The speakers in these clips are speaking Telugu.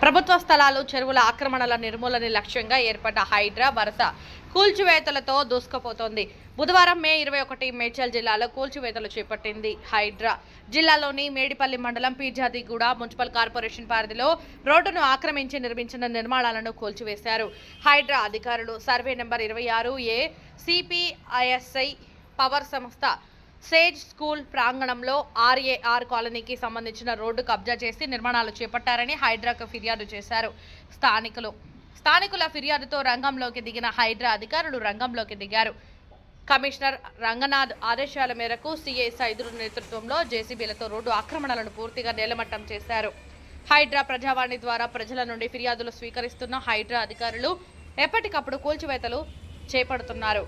ప్రభుత్వ స్థలాలు చెరువుల ఆక్రమణల నిర్మూలన లక్ష్యంగా ఏర్పడ్డ హైడ్రా వరుస కూల్చివేతలతో దూసుకుపోతోంది. బుధవారం మే 21 మేడ్చల్ జిల్లాలో కూల్చివేతలు చేపట్టింది హైడ్రా. జిల్లాలోని మేడిపల్లి మండలం పీర్జాదిగూడ మున్సిపల్ కార్పొరేషన్ పరిధిలో రోడ్డును ఆక్రమించి నిర్మించిన నిర్మాణాలను కూల్చివేశారు. హైడ్రా అధికారులు సర్వే నెంబర్ 26A సిపిఐఎస్ఐ పవర్ సంస్థ సేజ్ స్కూల్ ప్రాంగణంలో ఆర్ఏఆర్ కాలనీకి సంబంధించిన రోడ్డు కబ్జా చేసి నిర్మాణాలు చేపట్టారని హైడ్రాకు ఫిర్యాదు చేశారు స్థానికుల ఫిర్యాదుతో రంగంలోకి దిగిన హైడ్రా అధికారులు రంగంలోకి దిగారు. కమిషనర్ రంగనాథ్ ఆదేశాల మేరకు సిఐ సైదురు నేతృత్వంలో జేసీబీలతో రోడ్డు ఆక్రమణలను పూర్తిగా నేలమట్టం చేశారు. హైడ్రా ప్రజావాణి ద్వారా ప్రజల నుండి ఫిర్యాదులు స్వీకరిస్తున్న హైడ్రా అధికారులు ఎప్పటికప్పుడు కూల్చివేతలు చేపడుతున్నారు.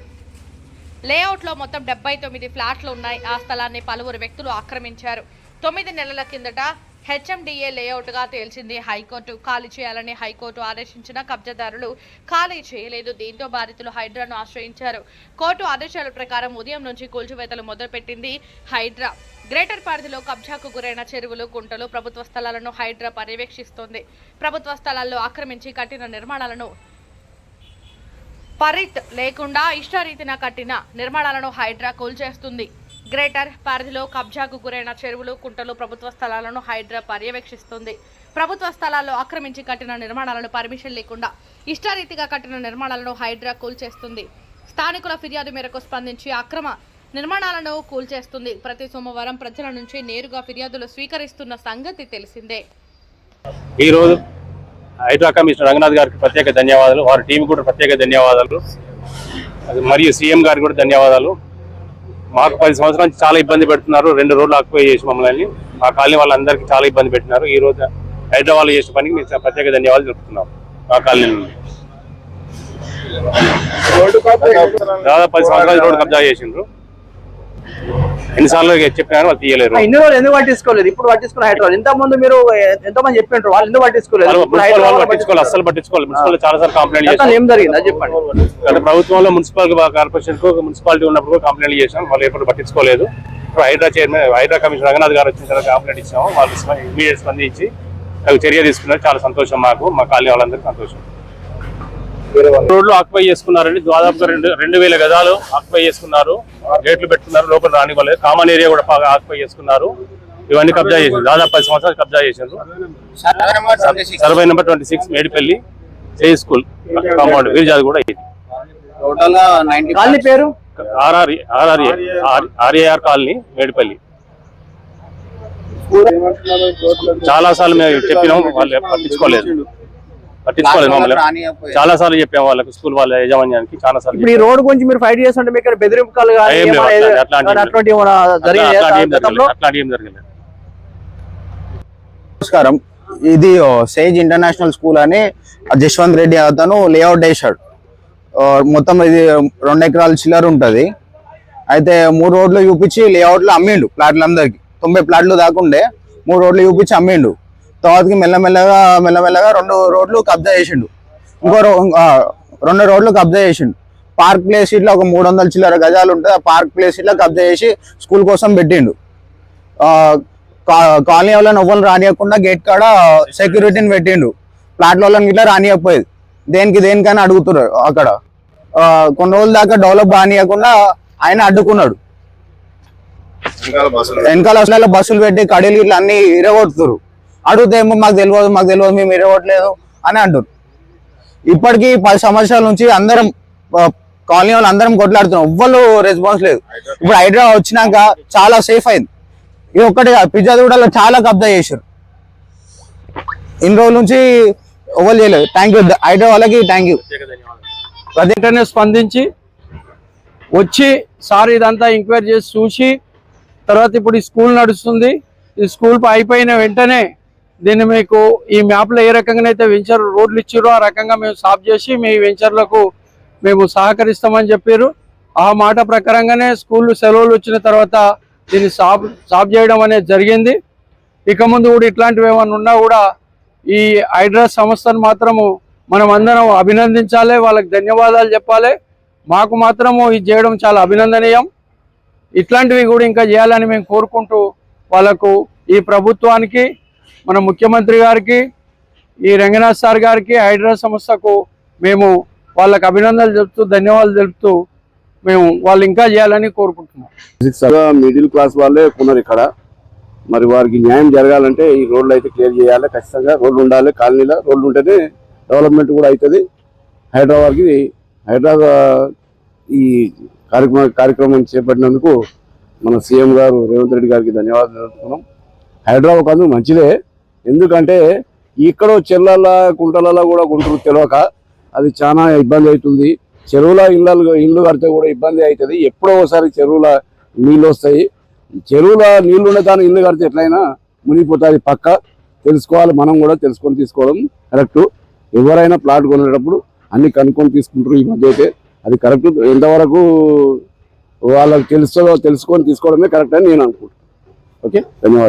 లేఅవుట్లో మొత్తం 79 ఫ్లాట్లు ఉన్నాయి. ఆ స్థలాన్ని పలువురు వ్యక్తులు ఆక్రమించారు. 9 నెలల కిందట హెచ్ఎండిఏ లేఅవుట్గా తేల్చింది హైకోర్టు. ఖాళీ చేయాలని హైకోర్టు ఆదేశించిన కబ్జాదారులు ఖాళీ చేయలేదు. దీంతో బాధితులు హైడ్రాను ఆశ్రయించారు. కోర్టు ఆదేశాల ప్రకారం ఉదయం నుంచి కూల్చివేతలు మొదలుపెట్టింది హైడ్రా. గ్రేటర్ పరిధిలో కబ్జాకు గురైన చెరువులు, కుంటలు, ప్రభుత్వ స్థలాలను హైడ్రా పర్యవేక్షిస్తోంది. ప్రభుత్వ స్థలాల్లో ఆక్రమించి కట్టిన నిర్మాణాలను పరిత్ లేకుండా ఇష్టారీతిన కట్టిన నిర్మాణాలను హైడ్రా కూల్చేస్తుంది. గ్రేటర్ పరిధిలో కబ్జాకు గురైన చెరువులు, కుంటలు, ప్రభుత్వ స్థలాలను హైడ్రా పర్యవేక్షిస్తుంది. ప్రభుత్వ స్థలాల్లో ఆక్రమించి కట్టిన నిర్మాణాలను పర్మిషన్ లేకుండా ఇష్టారీతిగా కట్టిన నిర్మాణాలను హైడ్రా కూల్చేస్తుంది. స్థానికుల ఫిర్యాదు మేరకు స్పందించి అక్రమ నిర్మాణాలను కూల్చేస్తుంది. ప్రతి సోమవారం ప్రజల నుంచి నేరుగా ఫిర్యాదులు స్వీకరిస్తున్న సంగతి తెలిసిందే. ఈరోజు హైడ్రా కమిషనర్ రంగనాథ్ గారికి ప్రత్యేక ధన్యవాదాలు, వారి టీం కూడా ప్రత్యేక ధన్యవాదాలు, మరియు సీఎం గారికి కూడా ధన్యవాదాలు. మాకు 10 సంవత్సరాల నుంచి చాలా ఇబ్బంది పెడుతున్నారు. 2 రోడ్లు ఆక్యుపై చేసి మమ్మల్ని మా కాలనీ వాళ్ళందరికీ చాలా ఇబ్బంది పెట్టినారు. ఈ రోజు హైడ్రా వాళ్ళు చేసిన పనికి మేము ప్రత్యేక ధన్యవాదాలు చెప్తున్నాం. మా కాలనీ దాదాపు 10 సంవత్సరాలు రోడ్డు కబ్జా చేసిండ్రు. ఎన్నిసార్లు చెప్పినారు, వాళ్ళు తీయలేరు. ఇన్ని రోజులు ఎందుకు పట్టించుకోలేదు? ఇప్పుడు పట్టించుకున్న హైడ్రా ఇంత ముందు మీరు ఎంతమంది చెప్పినారు, వాళ్ళు ఎందుకు పట్టించుకోలేదు? అస్సలు పట్టించుకోవాలి. మున్సిపల్ చాలా సార్లు కంప్లైంట్ చేశాం. ఏం జరిగింది చెప్పండి. గత ప్రభుత్వంలో మున్సిపల్ కార్పొరేషన్ మున్సిపాలిటీ ఉన్నప్పుడు కంప్లైంట్ చేశాం, వాళ్ళు ఎప్పుడు పట్టించుకోలేదు. ఇప్పుడు హైడ్రా కమిషనర్ రంగనాథ్ గారు వచ్చిన తర్వాత కంప్లైంట్ ఇచ్చాము. వాళ్ళు ఇమీడియట్ స్పందించి చర్య తీసుకున్నారు. చాలా సంతోషం మాకు, మా కాలనీ వాళ్ళందరికీ సంతోషం. రోడ్లు ఆక్యుపై చేసుకున్నారండి. దాదాపుగా 2000 గజాలు ఆక్యుపై చేసుకున్నారు. గేట్లు పెట్టుకున్నారు, లోపల రానివ్వలేదు. కామన్ ఏరియా కూడా బాగా ఆక్యుపై చేసుకున్నారు. ఇవన్నీ కబ్జా చేసింది. దాదాపు 10 సంవత్సరాలు కబ్జా చేశారు. Survey number 26 Medipalli sage school compound వీర్జాది కూడా ఇది. కాలనీ పేరు ఆర్ఏఆర్ కాలనీ మేడిపల్లి. చాలా సార్లు మేము చెప్పినాం, వాళ్ళు పట్టించుకోలేదు మమ్మల్ని. చాలా సార్లు చెప్పాము వాళ్ళకి, స్కూల్ వాళ్ళ యాజమాన్యానికి చాలా సార్లు. ఇప్పుడు ఈ రోడ్ గురించి మీరు ఫైట్ చేస్తుంటే మీకు బెదిరింపులు నమస్కారం. ఇది సేజ్ ఇంటర్నేషనల్ స్కూల్ అని జశ్వంత్ రెడ్డి అతను లేఅవుట్ వేసాడు. మొత్తం ఇది 2 ఎకరాల చిల్లర ఉంటది. అయితే 3 రోడ్లు చూపించి లేఅవుట్లు అమ్మిండు ప్లాట్లు అందరికి. 90 ప్లాట్లు దాకుండే 3 రోడ్లు చూపించి అమ్మిండు. తర్వాతకి మెల్లమెల్లగా 2 రోడ్లు కబ్జా చేసిండు. ఇంకో 2 రోడ్లు కబ్జా చేసిండు. పార్క్ ప్లేస్ ఇట్లా ఒక 300 చిల్లర గజాలు ఉంటుంది. ఆ పార్క్ ప్లేస్ ఇట్లా కబ్జా చేసి స్కూల్ కోసం పెట్టిండు. కాలనీ వాళ్ళని ఎవ్వరు రానియకుండా గేట్ కాడ సెక్యూరిటీని పెట్టిండు. ప్లాట్ల వాళ్ళని ఇట్లా రానియకపోయేది. దేనికైనా అడుగుతున్నారు. అక్కడ కొన్ని రోజుల దాకా డెవలప్ కానియకుండా ఆయన అడ్డుకున్నాడు. వెనకాల బస్సులు పెట్టి కడీలు ఇట్లా అన్ని ఇరగొడుతున్నారు. అడిగితే ఏమో మాకు తెలియదు మేము ఇరగట్లేదు అని అంటారు. ఇప్పటికీ 10 సంవత్సరాల నుంచి అందరం కాలనీ వాళ్ళు అందరం కొట్లాడుతున్నాం, ఎవ్వరు రెస్పాన్స్ లేదు. ఇప్పుడు హైడ్రా వచ్చినాక చాలా సేఫ్ అయింది. ఇది ఒక్కటి పిజ్జాదిగూడలో చాలా కబ్జా చేశారు. ఇన్ని రోజుల నుంచి ఎవరు చేయలేదు. థ్యాంక్ యూ హైడ్రా వాళ్ళకి, థ్యాంక్ యూ. వెంటనే స్పందించి వచ్చి సార్ ఇదంతా ఎంక్వైరీ చేసి చూసి తర్వాత ఇప్పుడు ఈ స్కూల్ నడుస్తుంది. ఈ స్కూల్ అయిపోయిన వెంటనే దీన్ని మీకు ఈ మ్యాప్లో ఏ రకంగానైతే వెంచర్ రోడ్లు ఇచ్చారో ఆ రకంగా మేము సాఫ్ చేసి మీ వెంచర్లకు మేము సహకరిస్తామని చెప్పారు. ఆ మాట ప్రకారంగానే స్కూళ్ళు సెలవులు వచ్చిన తర్వాత దీన్ని సాఫ్ చేయడం అనేది జరిగింది. ఇక ముందు కూడా ఇట్లాంటివి ఏమైనా ఉన్నా కూడా ఈ హైడ్రా సంస్థను మాత్రము మనం అందరం అభినందించాలి, వాళ్ళకి ధన్యవాదాలు చెప్పాలి. మాకు మాత్రము ఇది చేయడం చాలా అభినందనీయం. ఇట్లాంటివి కూడా ఇంకా చేయాలని మేము కోరుకుంటూ వాళ్ళకు, ఈ ప్రభుత్వానికి, మన ముఖ్యమంత్రి గారికి, ఈ రంగనాథ్ సార్ గారికి హైడ్రా సంస్థకు మేము వాళ్ళకి అభినందనలు తెలుపుతూ ధన్యవాదాలు తెలుపుతూ మేము వాళ్ళు ఇంకా చేయాలని కోరుకుంటున్నాం. మిడిల్ క్లాస్ వాళ్ళే కొన్నారు ఇక్కడ. మరి వారికి న్యాయం జరగాలంటే ఈ రోడ్లు అయితే క్లియర్ చేయాలి. ఖచ్చితంగా రోడ్లు ఉండాలి. కాలనీలో రోడ్లు ఉంటేనే డెవలప్మెంట్ కూడా అవుతుంది. హైదరాబాద్కి ఈ కార్యక్రమం చేపట్టినందుకు మన సీఎం గారు రేవంత్ రెడ్డి గారికి ధన్యవాదాలు తెలుపుతున్నాం. హైదరాబాద్ కాదు మంచిదే, ఎందుకంటే ఇక్కడ చెర్లల కుంటలలో కూడా గుంటూరు తెలియక అది చాలా ఇబ్బంది అవుతుంది. చెరువుల ఇళ్ళు కడితే కూడా ఇబ్బంది అవుతుంది. ఎప్పుడో ఒకసారి చెరువుల నీళ్ళు వస్తాయి. చెరువుల నీళ్లు ఉండే దాని ఇల్లు కడితే ఎట్లయినా మునిగిపోతుంది. పక్క తెలుసుకోవాలి, మనం కూడా తెలుసుకొని తీసుకోవడం కరెక్ట్. ఎవరైనా ప్లాట్ కొనేటప్పుడు అన్ని కనుక్కొని తీసుకుంటారు ఈ మధ్య అయితే. అది కరెక్ట్. ఎంతవరకు వాళ్ళకి తెలుసుకొని తీసుకోవడమే కరెక్ట్ అని నేను అనుకుంటున్నాను. ఓకే, ధన్యవాదాలు.